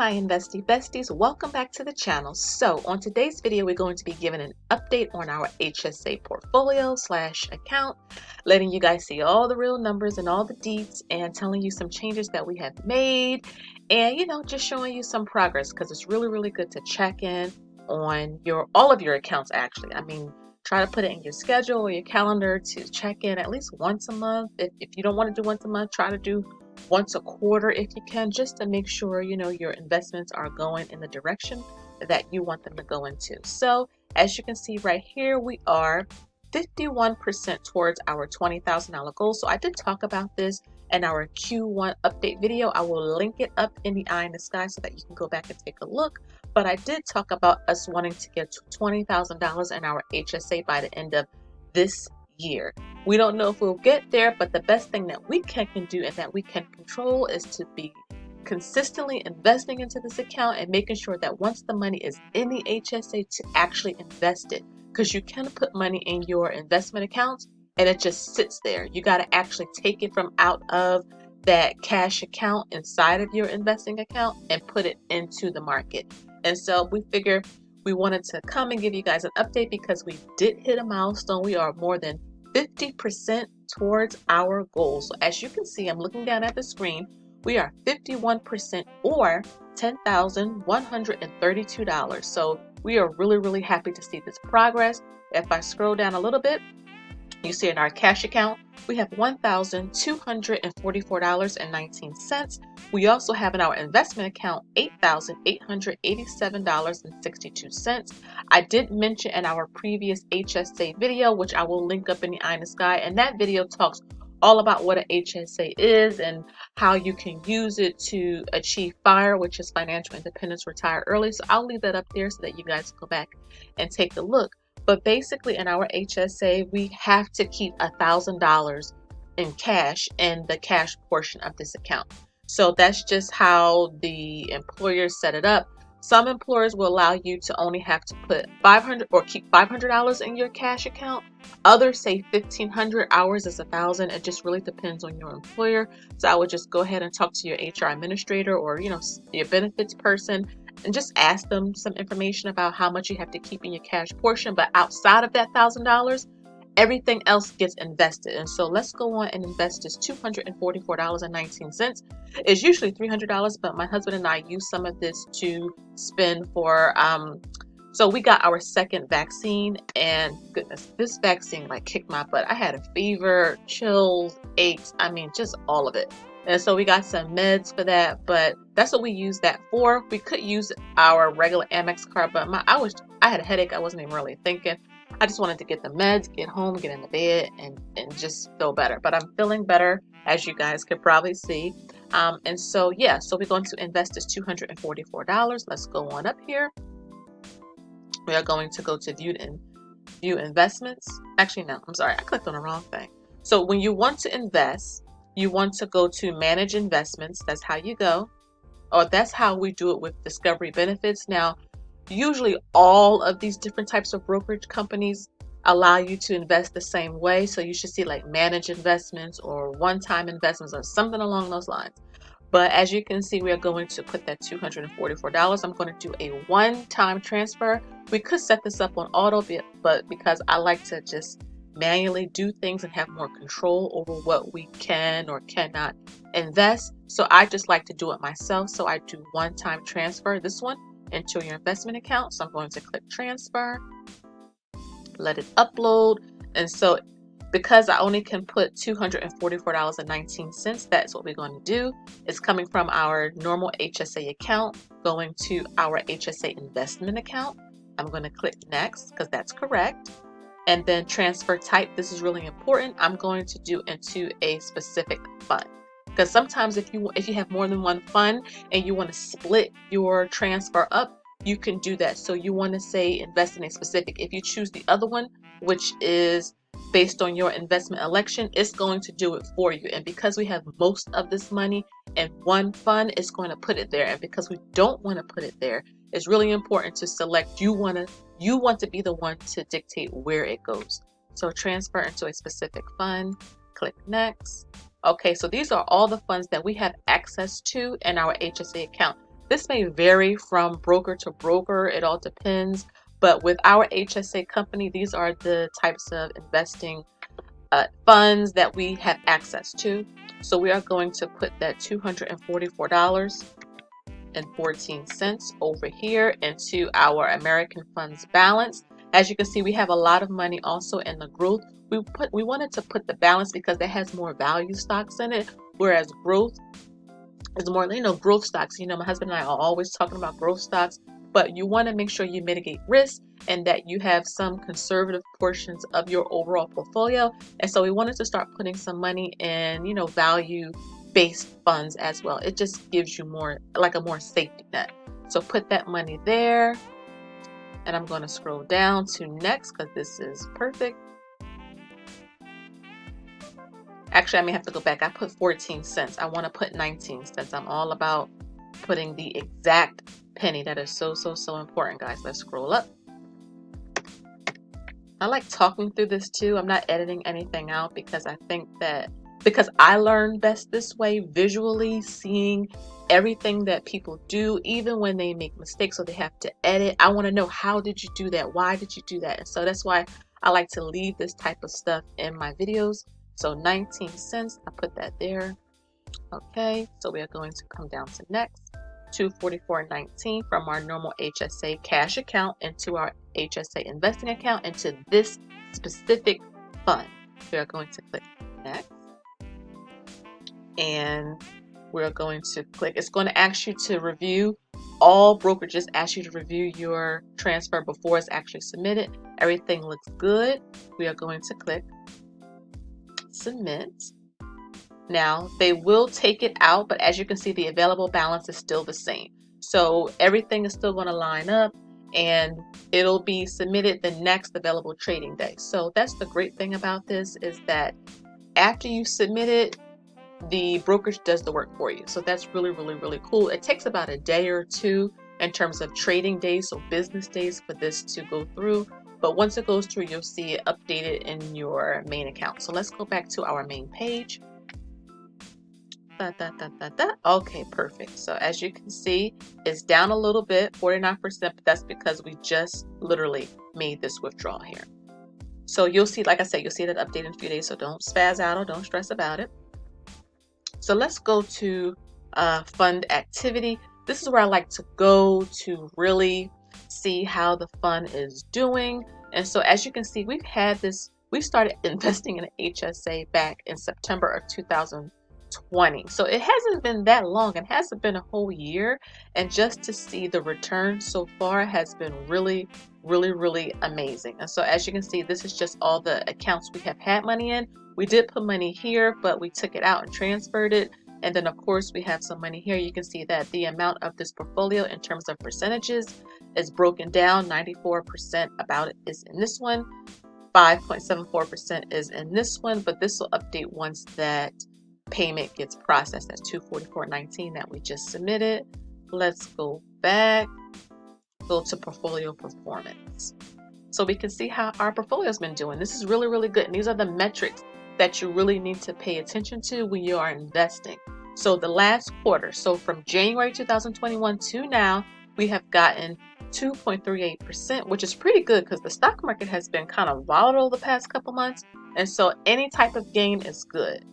my investy besties, welcome back to the channel. So on today's video, we're going to be giving an update on our HSA portfolio / account, letting you guys see all the real numbers and all the deets and telling you some changes that we have made and just showing you some progress, because it's really good to check in on all of your accounts. Actually, try to put it in your schedule or your calendar to check in at least once a month. If you don't want to do once a month, try to do once a quarter if you can, just to make sure your investments are going in the direction that you want them to go into. So as you can see right here, we are 51% towards our $20,000 goal. So I did talk about this in our Q1 update video. I will link it up in the eye in the sky so that you can go back and take a look. But I did talk about us wanting to get $20,000 in our HSA by the end of this year. We don't know if we'll get there, but the best thing that we can do and that we can control is to be consistently investing into this account and making sure that once the money is in the HSA, to actually invest it, because you can put money in your investment accounts and it just sits there. You got to actually take it from out of that cash account inside of your investing account and put it into the market. And so we figure we wanted to come and give you guys an update because we did hit a milestone. We are more than 50% towards our goal. So as you can see, I'm looking down at the screen. We are 51% or $10,132. So we are really happy to see this progress. If I scroll down a little bit, you see in our cash account, we have $1,244.19. We also have in our investment account $8,887.62. I did mention in our previous HSA video, which I will link up in the eye in the sky, and that video talks all about what an HSA is and how you can use it to achieve FIRE, which is financial independence, retire early. So I'll leave that up there so that you guys go back and take a look. But basically in our HSA, we have to keep $1,000 in cash in the cash portion of this account. So that's just how the employers set it up. Some employers will allow you to only have to put $500 or keep $500 in your cash account. Others say $1,500. Ours is $1,000. It just really depends on your employer. So I would just go ahead and talk to your HR administrator or your benefits person and just ask them some information about how much you have to keep in your cash portion. But outside of that $1,000, everything else gets invested. And so let's go on and invest this $244.19. It's usually $300, but my husband and I use some of this to spend for so we got our second vaccine, and goodness, this vaccine kicked my butt. I had a fever, chills, aches, just all of it. And so we got some meds for that, but that's what we use that for. We could use our regular Amex card, but I had a headache. I wasn't even really thinking. I just wanted to get the meds, get home, get in the bed, and just feel better. But I'm feeling better, as you guys could probably see. And so, yeah, so we're going to invest this $244. Let's go on up here. We are going to go to view investments. Actually, no, I'm sorry. I clicked on the wrong thing. So when you want to invest, you want to go to manage investments. That's how you go. Or that's how we do it with Discovery Benefits. Now, usually all of these different types of brokerage companies allow you to invest the same way. So you should see manage investments or one-time investments or something along those lines. But as you can see, we are going to put that $244. I'm going to do a one-time transfer. We could set this up on auto, but because I like to just manually do things and have more control over what we can or cannot invest, so I just like to do it myself. So I do one-time transfer, this one, into your investment account. So I'm going to click transfer, let it upload. And so because I only can put $244.19, that's what we're going to do. It's coming from our normal HSA account going to our HSA investment account. I'm going to click next because that's correct. And then transfer type. This is really important. I'm going to do into a specific fund, because sometimes if you have more than one fund and you want to split your transfer up, you can do that. So you want to say invest in a specific. If you choose the other one, which is based on your investment election, it's going to do it for you. And because we have most of this money in one fund, it's going to put it there. And because we don't want to put it there, it's really important to select you want to be the one to dictate where it goes. So transfer into a specific fund, click next. Okay, so these are all the funds that we have access to in our HSA account. This may vary from broker to broker. It all depends. But with our HSA company, these are the types of investing funds that we have access to. So we are going to put that $244.14 over here into our American Funds balance. As you can see, we have a lot of money also in the growth. We wanted to put the balance because it has more value stocks in it, whereas growth is more, growth stocks. My husband and I are always talking about growth stocks, but you want to make sure you mitigate risk and that you have some conservative portions of your overall portfolio. And so we wanted to start putting some money in, value-based funds as well. It just gives you more, like a more safety net. So put that money there. And I'm going to scroll down to next because this is perfect. Actually, I may have to go back. I put 14 cents. I want to put 19 cents. I'm all about putting the exact penny. That is so important, guys. Let's scroll up. I like talking through this too. I'm not editing anything out because I think that because I learn best this way, visually seeing everything that people do, even when they make mistakes or they have to edit. I want to know, how did you do that? Why did you do that? And so that's why I like to leave this type of stuff in my videos. So 19 cents, I put that there. Okay, so we are going to come down to next. $244.19 from our normal HSA cash account into our HSA investing account into this specific fund. We are going to click next. And we're going to click, it's going to ask you to review. All brokerages ask you to review your transfer before it's actually submitted. Everything looks good. We are going to click submit. Now they will take it out, but as you can see, the available balance is still the same. So everything is still going to line up and it'll be submitted the next available trading day. So that's the great thing about this, is that after you submit it, the brokerage does the work for you. So that's really cool. It takes about a day or two in terms of trading days, so business days, for this to go through. But once it goes through, you'll see it updated in your main account. So let's go back to our main page. Okay, perfect. So as you can see, it's down a little bit, 49%, but that's because we just literally made this withdrawal here. So you'll see, like I said, you'll see that update in a few days, so don't spaz out or don't stress about it. So let's go to fund activity. This is where I like to go to really see how the fund is doing. And so as you can see, we started investing in an HSA back in September of 2020. So it hasn't been that long. It hasn't been a whole year. And just to see the return so far has been really amazing. And so as you can see, this is just all the accounts we have had money in. We did put money here, but we took it out and transferred it. And then of course we have some money here. You can see that the amount of this portfolio in terms of percentages is broken down. 94% about it is in this one. 5.74% is in this one, but this will update once that payment gets processed. That's $244.19 that we just submitted. Let's go back, go to portfolio performance. So we can see how our portfolio has been doing. This is really good. And these are the metrics that you really need to pay attention to when you are investing. So the last quarter, so from January 2021 to now, we have gotten 2.38%, which is pretty good because the stock market has been kind of volatile the past couple months. And so any type of gain is good.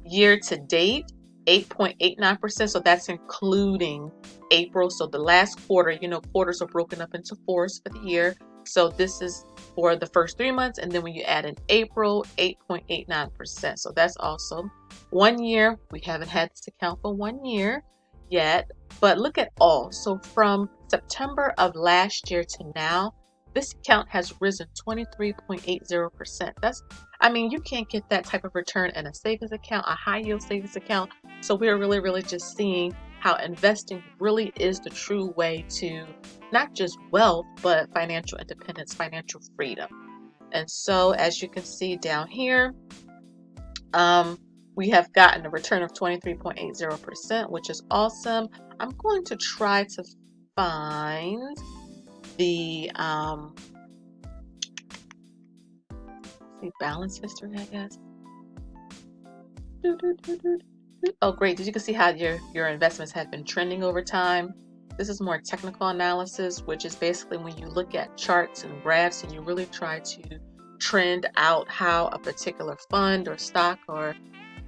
Year to date, 8.89%. So that's including April. So the last quarter, quarters are broken up into fours for the year. So this is for the first 3 months. And then when you add in April, 8.89%. So that's awesome. 1 year, we haven't had this account for 1 year yet, but look at all. So from September of last year to now, this account has risen 23.80%. You can't get that type of return in a savings account, a high yield savings account. So we're really just seeing how investing really is the true way to not just wealth, but financial independence, financial freedom. And so as you can see down here, we have gotten a return of 23.80%, which is awesome. I'm going to try to find the balance history, I guess. Oh, great. Did you see how your investments have been trending over time? This is more technical analysis, which is basically when you look at charts and graphs and you really try to trend out how a particular fund or stock or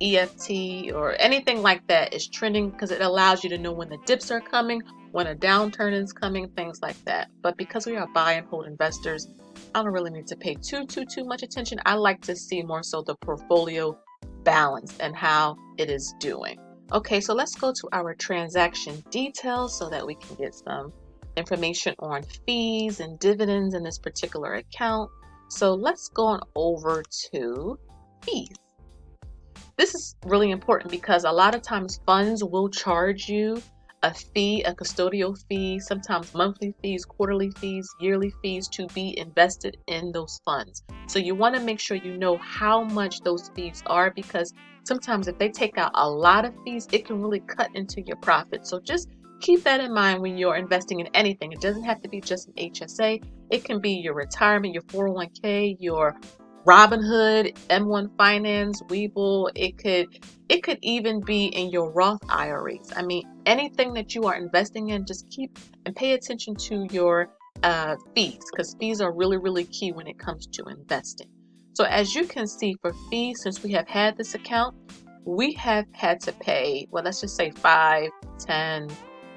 EFT or anything like that is trending, because it allows you to know when the dips are coming, when a downturn is coming, things like that. But because we are buy and hold investors, I don't really need to pay too much attention. I like to see more so the portfolio balance and how it is doing. Okay, so let's go to our transaction details so that we can get some information on fees and dividends in this particular account. So let's go on over to fees. This is really important because a lot of times funds will charge you a fee, a custodial fee, sometimes monthly fees, quarterly fees, yearly fees to be invested in those funds. So you want to make sure you know how much those fees are, because sometimes if they take out a lot of fees, it can really cut into your profit. So just keep that in mind when you're investing in anything. It doesn't have to be just an HSA. It can be your retirement, your 401k, your ROBINHOOD, M1 Finance, Webull. It could even be in your Roth IRAs. I mean, anything that you are investing in, just keep and pay attention to your fees, because fees are really key when it comes to investing. So as you can see, for fees, since we have had this account, we have had to pay, well, let's just say 5, 10,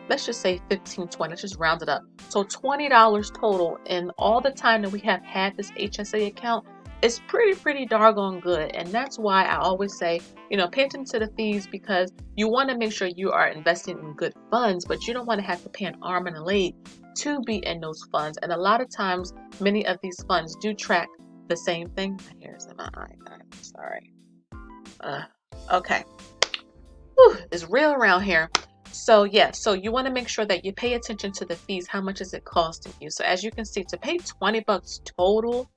let's just say 15, 20, let's just round it up. So $20 total in all the time that we have had this HSA account. It's pretty doggone good. And that's why I always say, pay attention to the fees, because you want to make sure you are investing in good funds, but you don't want to have to pay an arm and a leg to be in those funds. And a lot of times, many of these funds do track the same thing. My hair's in my eye. I'm sorry. Okay. Whew, it's real around here. So yeah, so you want to make sure that you pay attention to the fees. How much is it costing you? So as you can see, to pay $20 total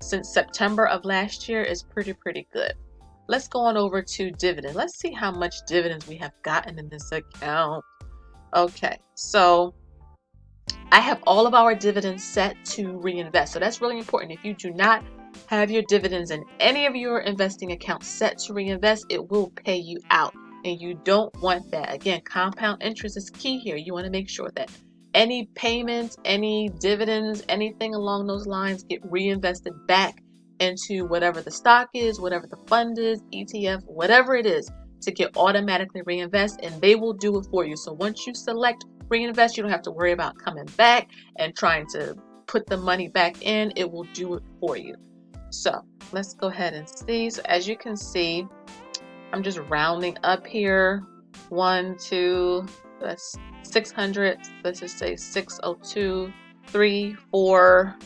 since September of last year is pretty good. Let's go on over to dividend. Let's see how much dividends we have gotten in this account. Okay, so I have all of our dividends set to reinvest. So that's really important. If you do not have your dividends in any of your investing accounts set to reinvest, it will pay you out. And you don't want that. Again, compound interest is key here. You want to make sure that any payments, any dividends, anything along those lines get reinvested back into whatever the stock is, whatever the fund is, ETF, whatever it is, to get automatically reinvest, and they will do it for you. So once you select reinvest, you don't have to worry about coming back and trying to put the money back in. It will do it for you. So let's go ahead and see. So as you can see, I'm just rounding up here. 1, 2, that's 600. Let's just say 602, 3, 4.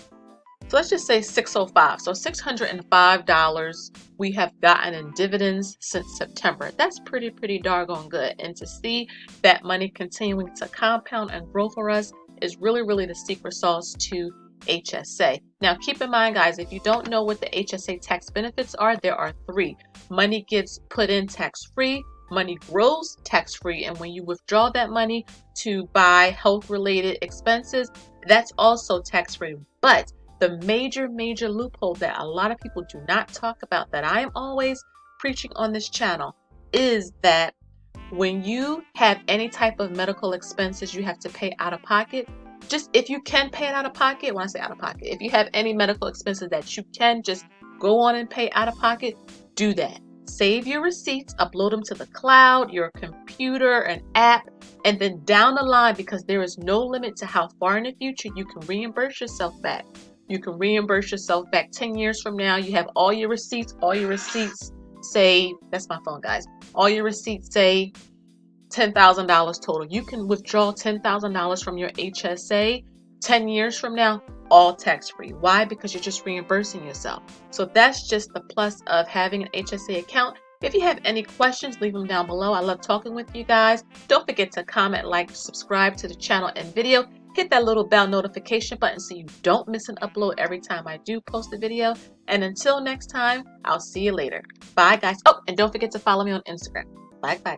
So let's just say 605. So $605 we have gotten in dividends since September. That's pretty doggone good. And to see that money continuing to compound and grow for us is really the secret sauce to HSA. Now keep in mind, guys, if you don't know what the HSA tax benefits are, there are 3. Money gets put in tax-free, money grows tax-free, and when you withdraw that money to buy health-related expenses, that's also tax-free. But the major loophole that a lot of people do not talk about, that I am always preaching on this channel, is that when you have any type of medical expenses you have to pay out of pocket, just if you can pay it out of pocket, when I say out of pocket, if you have any medical expenses that you can just go on and pay out of pocket, do that. Save your receipts, upload them to the cloud, your computer, an app, and then down the line, because there is no limit to how far in the future you can reimburse yourself back. You can reimburse yourself back 10 years from now. You have all your receipts say, that's my phone, guys. All your receipts say $10,000 total. You can withdraw $10,000 from your HSA 10 years from now, all tax-free. Why? Because you're just reimbursing yourself. So that's just the plus of having an HSA account. If you have any questions, leave them down below. I love talking with you guys. Don't forget to comment, like, subscribe to the channel and video. Hit that little bell notification button so you don't miss an upload every time I do post a video. And until next time, I'll see you later. Bye, guys. Oh, and don't forget to follow me on Instagram. Bye.